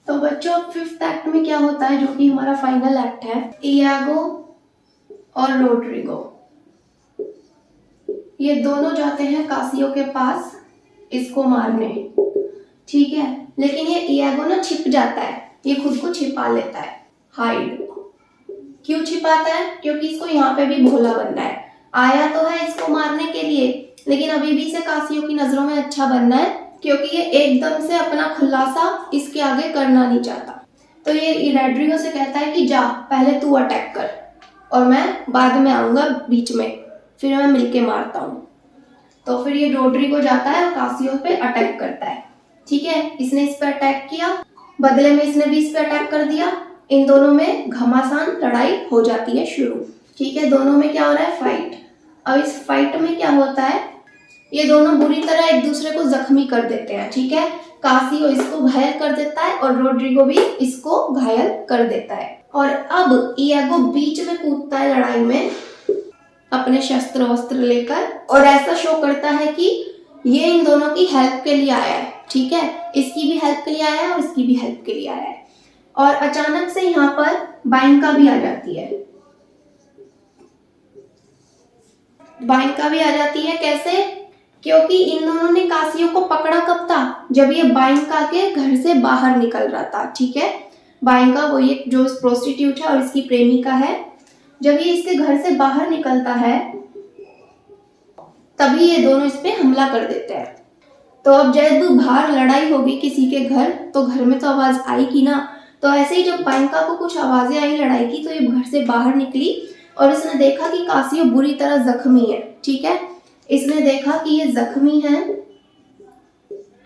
तो बच्चों fifth act में क्या होता है, जो कि हमारा फाइनल एक्ट है, इयागो और रोड्रिगो ये दोनों जाते हैं कासियो के पास इसको मारने, ठीक है। लेकिन ये इयागो ना छिप जाता है, ये खुद को छिपा लेता है, हाइड। क्यों छिपाता है? क्योंकि इसको यहाँ पे भी भोला बनना है। आया तो है इसको मारने के लिए, लेकिन अभी भी इसे कासियो की नजरों में अच्छा बनना है, क्योंकि ये एकदम से अपना खुलासा इसके आगे करना नहीं चाहता। तो ये रोड्रिगो से कहता है कि जा पहले तू अटैक कर और मैं बाद में आऊंगा बीच में, फिर मैं मिलके मारता हूँ। तो फिर ये रोड्रिगो जाता है और कासियो पे अटैक करता है, ठीक है। इसने इस पे अटैक किया, बदले में इसने भी इस पे अटैक कर दिया। इन दोनों में घमासान लड़ाई हो जाती है शुरू, ठीक है। दोनों में क्या हो रहा है, फाइट। अब इस फाइट में क्या होता है, ये दोनों बुरी तरह एक दूसरे को जख्मी कर देते हैं, ठीक है। कासियो इसको घायल कर देता है और रोड्रिगो भी इसको घायल कर देता है। और अब इयागो बीच में कूदता है लड़ाई में अपने शस्त्र वस्त्र लेकर, और ऐसा शो करता है कि ये इन दोनों की हेल्प के लिए आया है, ठीक है। इसकी भी हेल्प के लिए आया है और इसकी भी हेल्प के लिए आया है। और अचानक से यहाँ पर बाइंका भी आ जाती है। बाइंका भी आ जाती है कैसे? क्योंकि इन दोनों ने कासियो को पकड़ा कब था, जब ये बाइंका के घर से बाहर निकल रहा था, ठीक है। बाइंका वो ये जो प्रोस्टिट्यूट है और इसकी प्रेमिका है, जब ये इसके घर से बाहर निकलता है तभी ये दोनों इस पे हमला कर देते हैं। तो अब जब बाहर लड़ाई होगी किसी के घर, तो घर में तो आवाज आएगी ना। तो ऐसे ही जब बाइंका को कुछ आवाजें आई लड़ाई की, तो ये घर से बाहर निकली और इसने देखा कि कासियो बुरी तरह जख्मी है, ठीक है। इसने देखा कि ये जख्मी है,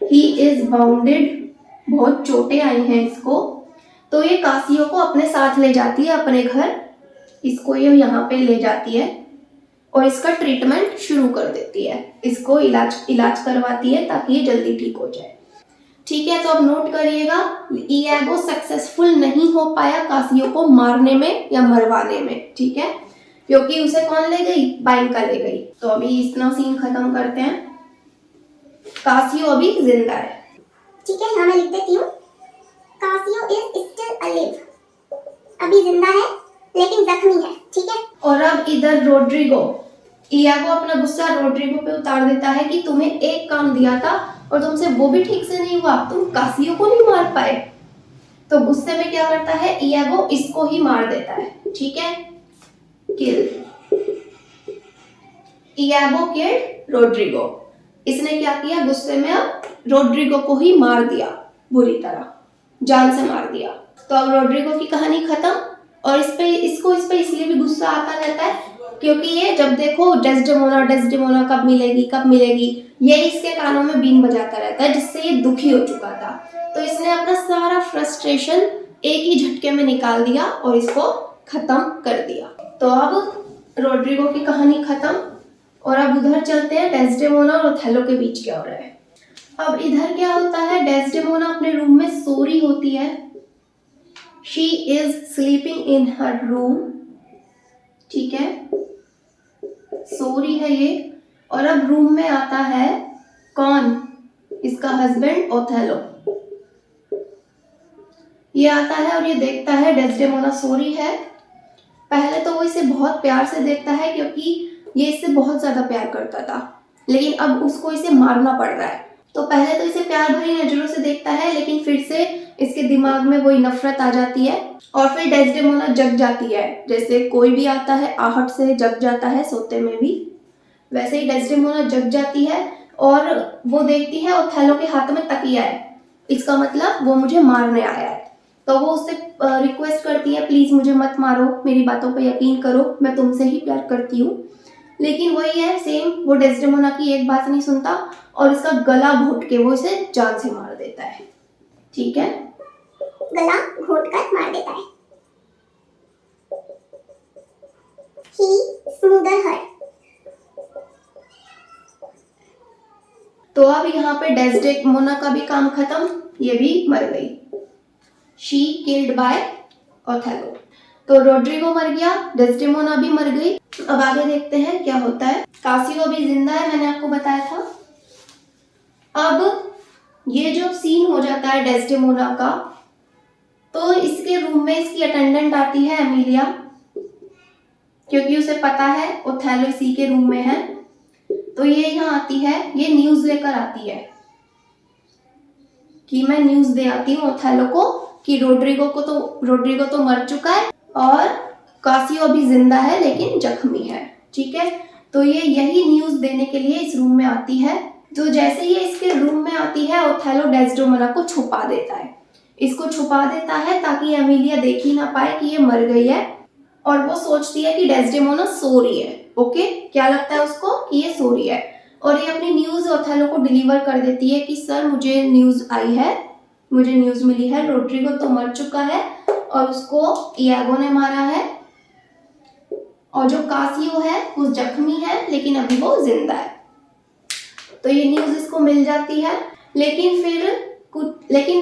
ही इज बाउंडेड, बहुत चोटें आई हैं इसको। तो ये कासियो को अपने साथ ले जाती है अपने घर, इसको ये यहाँ पे ले जाती है और इसका ट्रीटमेंट शुरू कर देती है, इसको इलाज करवाती है ताकि ये जल्दी ठीक हो जाए, ठीक है। तो अब नोट करिएगा, इयागो सक्सेसफुल नहीं हो पाया कासियो को मारने में या मरवाने में, ठीक है, क्योंकि उसे कौन ले गई, बाइंका ले गई। तो अभी इतना सीन खत्म करते हैं। कासियो अभी जिंदा है, ठीक है। यहाँ मैं लिख देती हूँ, कासियो इज स्टिल अलिव, अभी जिंदा है लेकिन जख्मी है, ठीक है। और अब इधर रोड्रिगो, इयागो अपना गुस्सा रोड्रिगो पे उतार देता है कि तुम्हें एक काम दिया था और तुमसे वो भी ठीक से नहीं हुआ, तुम कासियो को नहीं मार पाए। तो गुस्से में क्या करता है, इयागो इसको ही मार देता है, ठीक है, किल। इयागो किल्ड रोड्रिगो, इसने क्या किया, गुस्से में अब रोड्रिगो को ही मार दिया, बुरी तरह जान से मार दिया। तो अब रोड्रिगो की कहानी खत्म। और इसको इस पे इसलिए भी गुस्सा आता रहता है क्योंकि ये जब देखो डेस्डेमोना कब मिलेगी, ये इसके कानों में बीन बजाता रहता है, जिससे ये दुखी हो चुका था। तो इसने अपना सारा फ्रस्ट्रेशन एक ही झटके में निकाल दिया और इसको खत्म कर दिया। तो अब रोड्रिगो की कहानी खत्म। और अब उधर चलते हैं, डेस्डेमोना और ओथेलो के बीच क्या हो रहा है। अब इधर क्या होता है, डेस्डेमोना अपने रूम में सो रही होती है, she is sleeping in her room, ठीक है, सो रही है ये। और अब रूम में आता है कौन, इसका हस्बैंड ओथेलो। ये आता है और ये देखता है डेस्डेमोना सो रही है। पहले तो वो इसे बहुत प्यार से देखता है क्योंकि ये इससे बहुत ज्यादा प्यार करता था, लेकिन अब उसको इसे मारना पड़ रहा है। तो पहले तो इसे प्यार भरी नजरों से देखता है, लेकिन फिर से इसके दिमाग में वही नफरत आ जाती है और फिर डेस्डेमोना जग जाती है। जैसे कोई भी आता है आहट से जग जाता है सोते में भी, वैसे ही डेस्डेमोना जग जाती है और वो देखती है ओथेलो के हाथ में तकिया है, इसका मतलब वो मुझे मारने आया है। तो वो उससे रिक्वेस्ट करती है, प्लीज मुझे मत मारो, मेरी बातों पर यकीन करो, मैं तुमसे ही प्यार करती हूँ। लेकिन वही है सेम, वो डेस्डेमोना की एक बात नहीं सुनता और इसका गला घोट के वो इसे जान से मार देता है, ठीक है, गला घोट कर मार देता है। ही स्मूदर हर। तो अब यहाँ पे डेस्डेमोना का भी काम खत्म, ये भी मर गई, शी किल्ड बाय ओथेलो। तो रोड्रिगो मर गया, डेस्डेमोना भी मर गई। अब आगे देखते हैं क्या होता है। कासियो अभी जिंदा है, मैंने आपको बताया था। अब ये जो सीन हो जाता है डेस्डेमोना का, तो इसके रूम में इसकी अटेंडेंट आती है एमिलिया, क्योंकि उसे पता है ओथेलो इसी के रूम में है। तो ये यहाँ आती है, ये न्यूज लेकर आती है कि मैं न्यूज दे आती हूँ ओथेलो को कि रोड्रिगो तो मर चुका है और कासियो अभी जिंदा है लेकिन जख्मी है। ठीक है, तो ये यही न्यूज देने के लिए इस रूम में आती है। तो जैसे ये इसके रूम में आती है, ओथेलो डेस्डेमोना को छुपा देता है, इसको छुपा देता है ताकि एमिलिया देख ही ना पाए कि ये मर गई है, और वो सोचती है कि डेस्डेमोना सो रही है। ओके, क्या लगता है उसको कि ये सो रही है, और ये अपनी न्यूज ओथेलो को डिलीवर कर देती है कि सर मुझे न्यूज आई है, मुझे न्यूज मिली है, रोड्रिगो तो मर चुका है और उसको इयागो ने मारा है, और जो कासियो है वो जख्मी है लेकिन अभी वो जिंदा है। तो ये न्यूज इसको मिल जाती है, लेकिन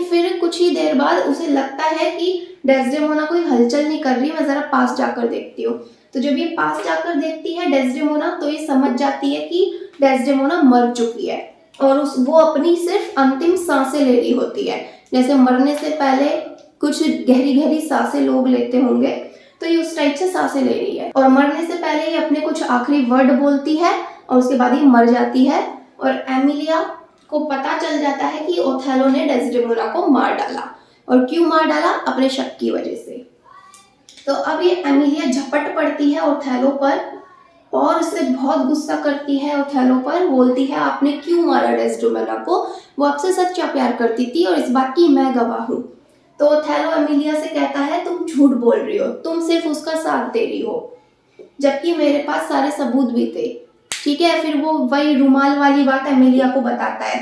फिर कुछ ही देर बाद उसे लगता है कि डेस्डेमोना कोई हलचल नहीं कर रही, मैं जरा पास जाकर देखती हूँ। तो जब ये पास जाकर देखती है डेस्डेमोना, तो ये समझ जाती है कि डेस्डेमोना मर चुकी है और वो अपनी सिर्फ अंतिम सांसें ले रही होती है। जैसे मरने से पहले कुछ गहरी गहरी सांसें लोग लेते होंगे, तो ये उस टाइप से सांसें ले रही है, और मरने से पहले ये अपने कुछ आखिरी वर्ड बोलती है और उसके बाद ये मर जाती है। और एमिलिया को पता चल जाता है कि ओथेलो ने डेस्डेमोना को मार डाला, और क्यों मार डाला, अपने शक की वजह से। तो अब ये एमिलिया झपट पड़ती है ओथेलो पर और उससे बहुत गुस्सा करती है ओथेलो पर, बोलती है आपने क्यों मारा डेस्डेमोना को, वो आपसे सच्चा प्यार करती थी और इस बात की मैं गवाह हूँ। तो ओथेलो एमिलिया से कहता है तुम झूठ बोल रही हो, तुम सिर्फ उसका साथ दे रही हो, जबकि मेरे पास सारे सबूत भी थे। ठीक है, फिर वो वही रुमाल वाली बात एमिलिया को बताता है।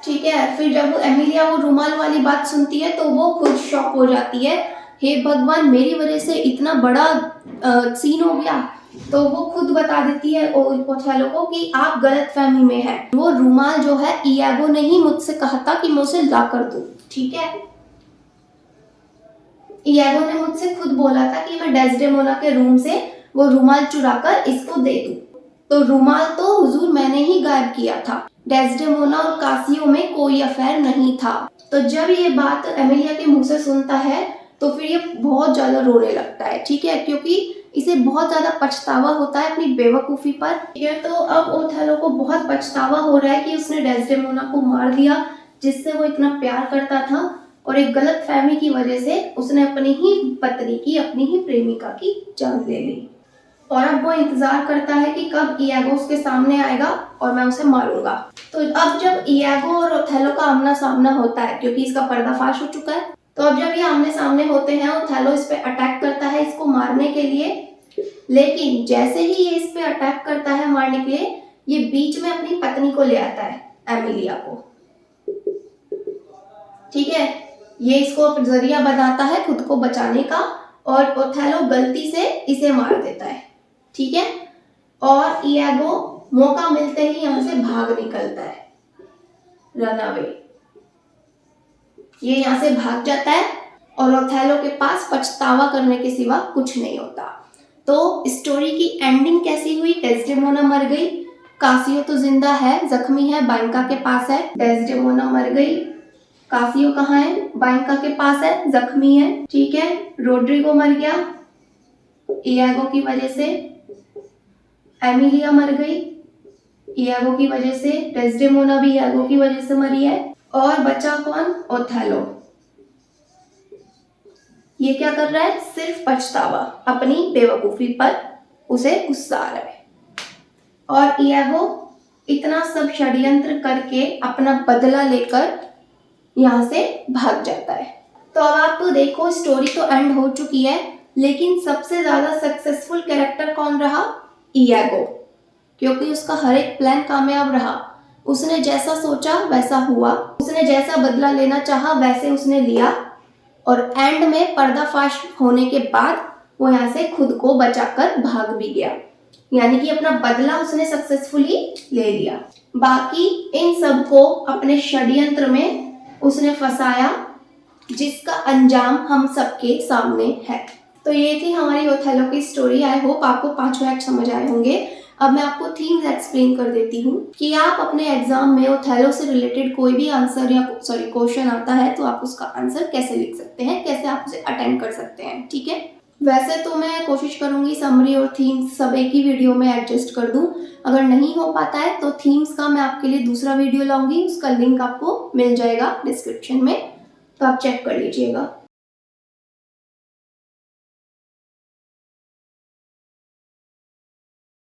ठीक है, फिर जब एमिलिया वो रुमाल वाली बात सुनती है तो वो खुद शॉक हो जाती है, हे भगवान मेरी वजह से इतना बड़ा सीन हो गया। तो वो खुद बता देती है ओथेलो को कि आप गलतफहमी में हैं, वो रुमाल जो है इयागो ने ही मुझसे कहा था कि मैं उसे ला कर दूं। ठीक है, इयागो ने मुझसे खुद बोला था कि मैं डेस्डेमोना के रूम से वो रुमाल चुराकर इसको दे दूं। तो रुमाल तो हुजूर मैंने ही गायब किया था, डेस्डेमोना और कासियो में कोई अफेयर नहीं था। तो जब ये बात एमिलिया के मुंह से सुनता है तो फिर ये बहुत ज्यादा रोने लगता है। ठीक है, क्योंकि इसे बहुत ज्यादा पछतावा होता है अपनी बेवकूफी पर। ठीक है, तो अब ओथेलो को बहुत पछतावा हो रहा है कि उसने डेस्डेमोना को मार दिया जिससे वो इतना प्यार करता था, और एक गलत फहमी की वजह से उसने अपनी ही पत्नी की, अपनी ही प्रेमिका की जान ले ली। और अब वो इंतजार करता है कि कब इयागो उसके सामने आएगा और मैं उसे मारूंगा। तो अब जब इयागो और ओथेलो का आमना सामना होता है, क्योंकि इसका पर्दाफाश हो चुका है, तो अब जब ये आमने सामने होते हैं ओथेलो इस पे अटैक करता है इसको मारने के लिए, लेकिन जैसे ही ये इस पे अटैक करता है मारने के लिए, ये बीच में अपनी पत्नी को ले आता है, एमिलिया को। ठीक है, ये इसको जरिया बनाता है खुद को बचाने का, और ओथेलो गलती से इसे मार देता है। ठीक है, और इयागो मौका मिलते ही यहाँ से भाग निकलता है, रन अवे। ये यहाँ से भाग जाता है और ओथेलो के पास पछतावा करने के सिवा कुछ नहीं होता। तो स्टोरी की एंडिंग कैसी हुई, डेस्डेमोना मर गई, कासियो तो जिंदा है, जख्मी है, बाइंका के पास है। डेस्डेमोना मर गई, कासियो कहाँ है, बाइंका के पास है, जख्मी है। ठीक है, रोड्रिगो मर गया इयागो की वजह से, एमिलिया मर गई इयागो की वजह से, डेस्डेमोना भी इयागो की वजह से मरी है, और बचा कौन, ओथेलो। ये क्या कर रहा है, सिर्फ पछतावा, अपनी बेवकूफी पर उसे गुस्सा आ रहा है। और इयागो इतना सब षड्यंत्र करके अपना बदला लेकर यहाँ से भाग जाता है। तो अब आप तो देखो स्टोरी तो एंड हो चुकी है, लेकिन सबसे ज्यादा सक्सेसफुल कैरेक्टर कौन रहा, इयागो, क्योंकि उसका हर एक प्लान कामयाब रहा। उसने जैसा सोचा वैसा हुआ, उसने जैसा बदला लेना चाहा वैसे उसने लिया, और एंड में पर्दाफाश होने के बाद वो यहाँ से खुद को बचाकर भाग भी गया, यानी कि अपना बदला उसने सक्सेसफुली ले लिया। बाकी इन सबको अपने षड्यंत्र में उसने फंसाया, जिसका अंजाम हम सबके सामने है। तो ये थी हमारी ओथेलो की स्टोरी। आई होप आपको 5 एक्ट समझ आए होंगे। अब मैं आपको थीम्स एक्सप्लेन कर देती हूँ कि आप अपने एग्जाम में ओथेलो से रिलेटेड कोई भी आंसर या क्वेश्चन आता है तो आप उसका आंसर कैसे लिख सकते हैं, कैसे आप उसे अटेंड कर सकते हैं, ठीक है। वैसे तो मैं कोशिश करूंगी समरी और थीम्स सब एक ही वीडियो में एडजस्ट कर दूं। अगर नहीं हो पाता है तो थीम्स का मैं आपके लिए दूसरा वीडियो लाऊंगी, उसका लिंक आपको मिल जाएगा डिस्क्रिप्शन में, तो आप चेक कर लीजिएगा।